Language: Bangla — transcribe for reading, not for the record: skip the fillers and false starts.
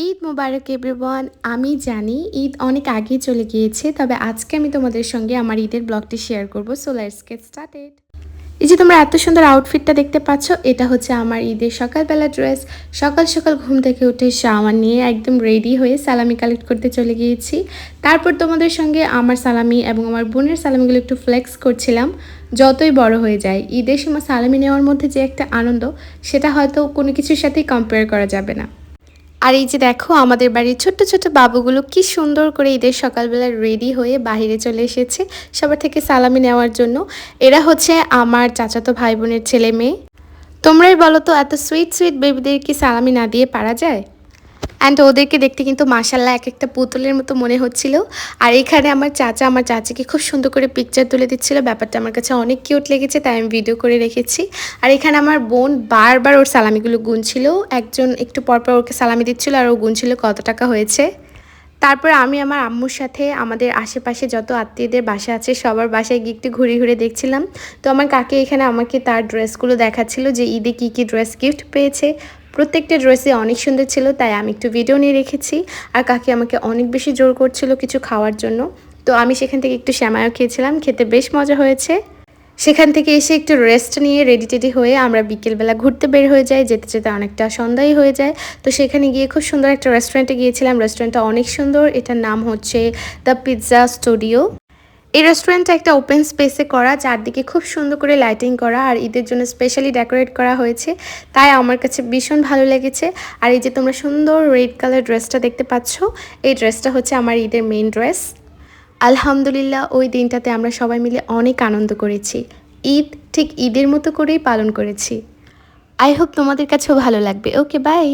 ঈদ মোবারক এভরিওয়ান। আমি জানি ঈদ অনেক আগেই চলে গিয়েছে, তবে আজকে আমি তোমাদের সঙ্গে আমার ঈদের ব্লগটি শেয়ার করব। So let's get started. এই যে তোমরা এত সুন্দর আউটফিটটা দেখতে পাচ্ছ, এটা হচ্ছে আমার ঈদের সকালবেলা ড্রেস। সকাল সকাল ঘুম থেকে উঠে শাওয়ার নিয়ে একদম রেডি হয়ে সালামি কালেক্ট করতে চলে গিয়েছি। তারপর তোমাদের সঙ্গে আমার সালামি এবং আমার বোনের সালামিগুলো একটু ফ্লেক্স করছিলাম। যতই বড় হয়ে যায়, ঈদের সময় সালামি নেওয়ার মধ্যে যে একটা আনন্দ, সেটা হয়তো কোনো কিছুর সাথেই কম্পেয়ার করা যাবে না। আর এই যে দেখো, আমাদের বাড়ির ছোট্ট ছোট্ট বাবুগুলো কি সুন্দর করে ঈদের সকালবেলা রেডি হয়ে বাহিরে চলে এসেছে সবার থেকে সালামি নেওয়ার জন্য। এরা হচ্ছে আমার চাচাতো ভাই বোনের ছেলে মেয়ে। তোমরাই বলো তো, এত সুইট সুইট বেবিদের কি সালামি না দিয়ে পারা যায়? অ্যান্ড ওদেরকে দেখতে কিন্তু মাশাল্লাহ এক একটা পুতুলের মতো মনে হচ্ছিল। আর এখানে আমার চাচা আমার চাচিকে খুব সুন্দর করে পিকচার তুলে দিচ্ছিল। ব্যাপারটা আমার কাছে অনেক কিউট লেগেছে, তাই আমি ভিডিও করে রেখেছি। আর এখানে আমার বোন বারবার ওর সালামিগুলো গুনছিল। একজন একটু পরপর ওকে সালামি দিচ্ছিল আর ও গুনছিল কত টাকা হয়েছে। তারপর আমি আমার আম্মুর সাথে আমাদের আশেপাশে যত আত্মীয়দের বাসা আছে সবার বাসায় গিয়ে একটু ঘুরে ঘুরে দেখছিলাম। তো আমার কাকি এখানে আমাকে তার ড্রেসগুলো দেখাচ্ছিল যে ঈদে কী কী ড্রেস গিফট পেয়েছে। প্রত্যেকটা ড্রেসই অনেক সুন্দর ছিল, তাই আমি একটু ভিডিও নিয়ে রেখেছি। আর কাকি আমাকে অনেক বেশি জোর করছিল কিছু খাওয়ার জন্য। তো আমি সেখান থেকে একটু শ্যামাইও খেয়েছিলাম, খেতে বেশ মজা হয়েছে। সেখান থেকে এসে একটু রেস্ট নিয়ে রেডি টেডি হয়ে আমরা বিকেলবেলা ঘুরতে বের হয়ে যাই। যেতে যেতে অনেকটা সন্ধ্যাই হয়ে যায়। তো সেখানে গিয়ে খুব সুন্দর একটা রেস্টুরেন্টে গিয়েছিলাম। রেস্টুরেন্টটা অনেক সুন্দর, এটার নাম হচ্ছে দ্য পিৎজা স্টুডিও। এই রেস্টুরেন্টটা একটা ওপেন স্পেসে করা, চারদিকে খুব সুন্দর করে লাইটিং করা আর ঈদের জন্য স্পেশালি ডেকোরেট করা হয়েছে, তাই আমার কাছে ভীষণ ভালো লেগেছে। আর এই যে তোমরা সুন্দর রেড কালার ড্রেসটা দেখতে পাচ্ছ, এই ড্রেসটা হচ্ছে আমার ঈদের মেইন ড্রেস। আলহামদুলিল্লাহ, ওই দিনটাতে আমরা সবাই মিলে অনেক আনন্দ করেছি। ঈদ ঠিক ঈদের মতো করেই পালন করেছি। আই হোপ তোমাদের কাছেও ভালো লাগবে। ওকে, বাই।